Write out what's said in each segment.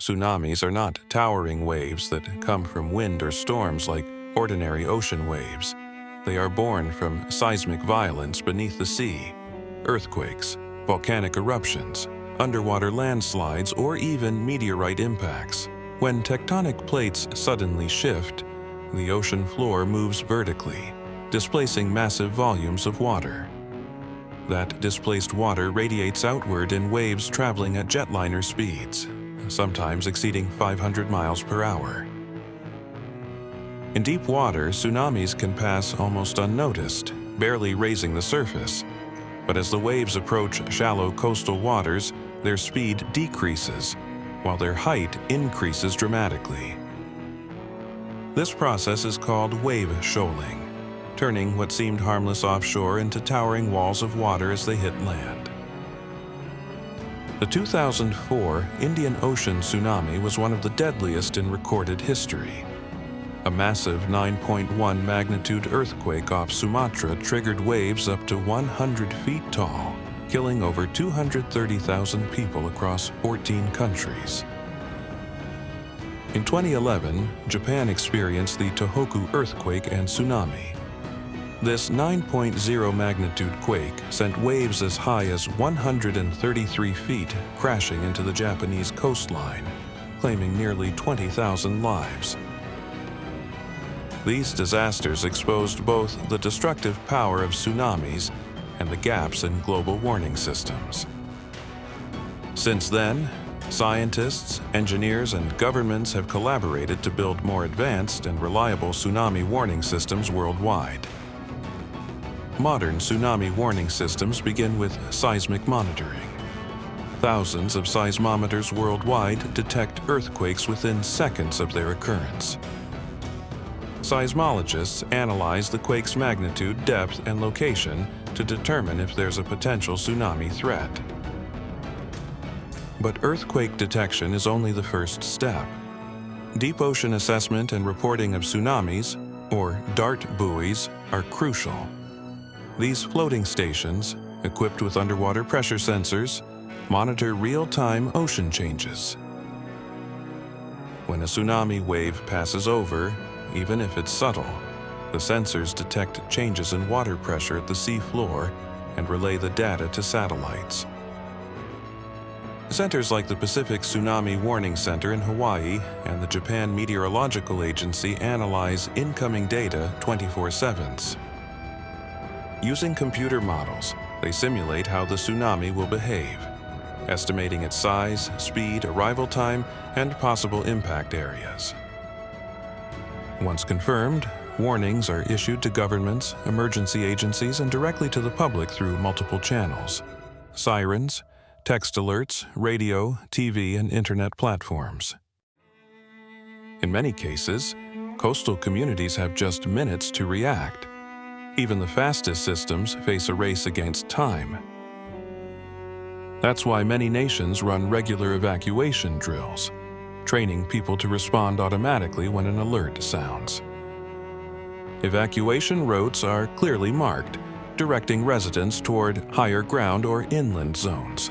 Tsunamis are not towering waves that come from wind or storms like ordinary ocean waves. They are born from seismic violence beneath the sea, earthquakes, volcanic eruptions, underwater landslides, or even meteorite impacts. When tectonic plates suddenly shift, the ocean floor moves vertically, displacing massive volumes of water. That displaced water radiates outward in waves traveling at jetliner speeds, sometimes exceeding 500 miles per hour. In deep water, tsunamis can pass almost unnoticed, barely raising the surface. But as the waves approach shallow coastal waters, their speed decreases, while their height increases dramatically. This process is called wave shoaling, turning what seemed harmless offshore into towering walls of water as they hit land. The 2004 Indian Ocean tsunami was one of the deadliest in recorded history. A massive 9.1 magnitude earthquake off Sumatra triggered waves up to 100 feet tall, killing over 230,000 people across 14 countries. In 2011, Japan experienced the Tohoku earthquake and tsunami. This 9.0 magnitude quake sent waves as high as 133 feet crashing into the Japanese coastline, claiming nearly 20,000 lives. These disasters exposed both the destructive power of tsunamis and the gaps in global warning systems. Since then, scientists, engineers, and governments have collaborated to build more advanced and reliable tsunami warning systems worldwide. Modern tsunami warning systems begin with seismic monitoring. Thousands of seismometers worldwide detect earthquakes within seconds of their occurrence. Seismologists analyze the quake's magnitude, depth, and location to determine if there's a potential tsunami threat. But earthquake detection is only the first step. Deep ocean assessment and reporting of tsunamis, or DART buoys, are crucial. These floating stations, equipped with underwater pressure sensors, monitor real-time ocean changes. When a tsunami wave passes over, even if it's subtle, the sensors detect changes in water pressure at the sea floor and relay the data to satellites. Centers like the Pacific Tsunami Warning Center in Hawaii and the Japan Meteorological Agency analyze incoming data 24/7. Using computer models, they simulate how the tsunami will behave, estimating its size, speed, arrival time, and possible impact areas. Once confirmed, warnings are issued to governments, emergency agencies, and directly to the public through multiple channels: sirens, text alerts, radio, TV, and internet platforms. In many cases, coastal communities have just minutes to react. Even the fastest systems face a race against time. That's why many nations run regular evacuation drills, training people to respond automatically when an alert sounds. Evacuation routes are clearly marked, directing residents toward higher ground or inland zones.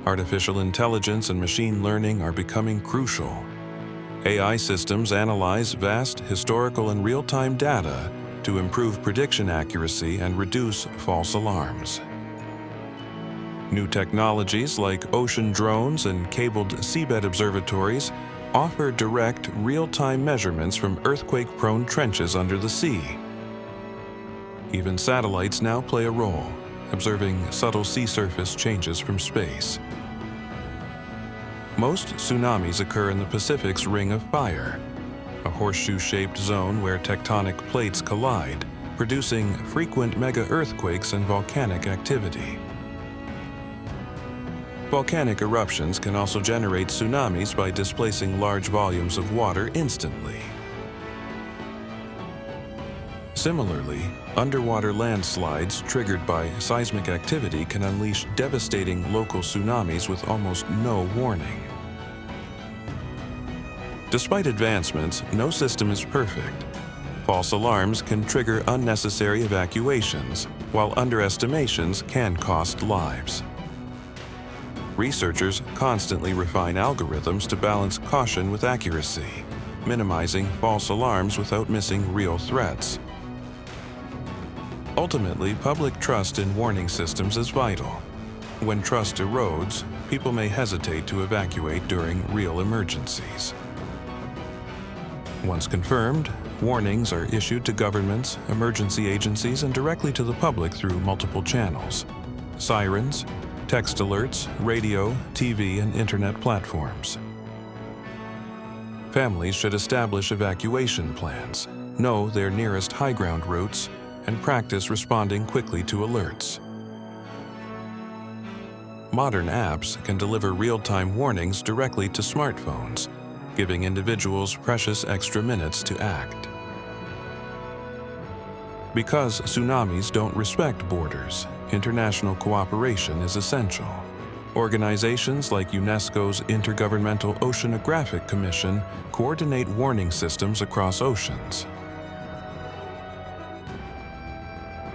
Artificial intelligence and machine learning are becoming crucial. AI systems analyze vast historical and real-time data to improve prediction accuracy and reduce false alarms. New technologies like ocean drones and cabled seabed observatories offer direct, real-time measurements from earthquake-prone trenches under the sea. Even satellites now play a role, observing subtle sea surface changes from space. Most tsunamis occur in the Pacific's Ring of Fire, a horseshoe-shaped zone where tectonic plates collide, producing frequent mega-earthquakes and volcanic activity. Volcanic eruptions can also generate tsunamis by displacing large volumes of water instantly. Similarly, underwater landslides triggered by seismic activity can unleash devastating local tsunamis with almost no warning. Despite advancements, no system is perfect. False alarms can trigger unnecessary evacuations, while underestimations can cost lives. Researchers constantly refine algorithms to balance caution with accuracy, minimizing false alarms without missing real threats. Ultimately, public trust in warning systems is vital. When trust erodes, people may hesitate to evacuate during real emergencies. Once confirmed, warnings are issued to governments, emergency agencies, and directly to the public through multiple channels: sirens, text alerts, radio, TV, and internet platforms. Families should establish evacuation plans, know their nearest high ground routes, and practice responding quickly to alerts. Modern apps can deliver real-time warnings directly to smartphones, giving individuals precious extra minutes to act. Because tsunamis don't respect borders, international cooperation is essential. Organizations like UNESCO's Intergovernmental Oceanographic Commission coordinate warning systems across oceans.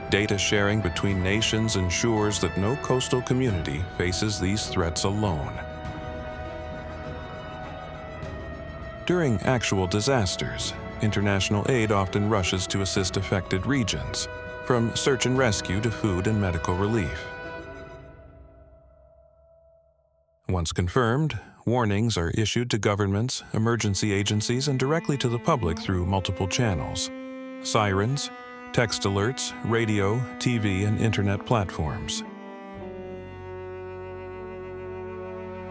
Data sharing between nations ensures that no coastal community faces these threats alone. During actual disasters, international aid often rushes to assist affected regions, from search and rescue to food and medical relief. Once confirmed, warnings are issued to governments, emergency agencies, and directly to the public through multiple channels: sirens, text alerts, radio, TV, and internet platforms.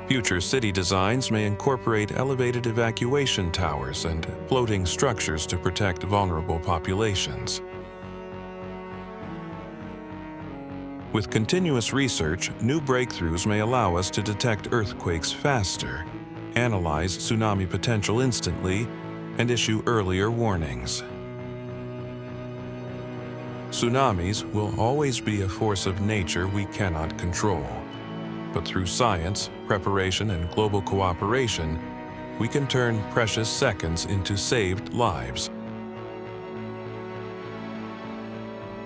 Future city designs may incorporate elevated evacuation towers and floating structures to protect vulnerable populations. With continuous research, new breakthroughs may allow us to detect earthquakes faster, analyze tsunami potential instantly, and issue earlier warnings. Tsunamis will always be a force of nature we cannot control. But through science, preparation, and global cooperation, we can turn precious seconds into saved lives.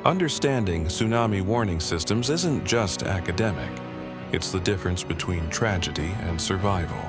Understanding tsunami warning systems isn't just academic. It's the difference between tragedy and survival.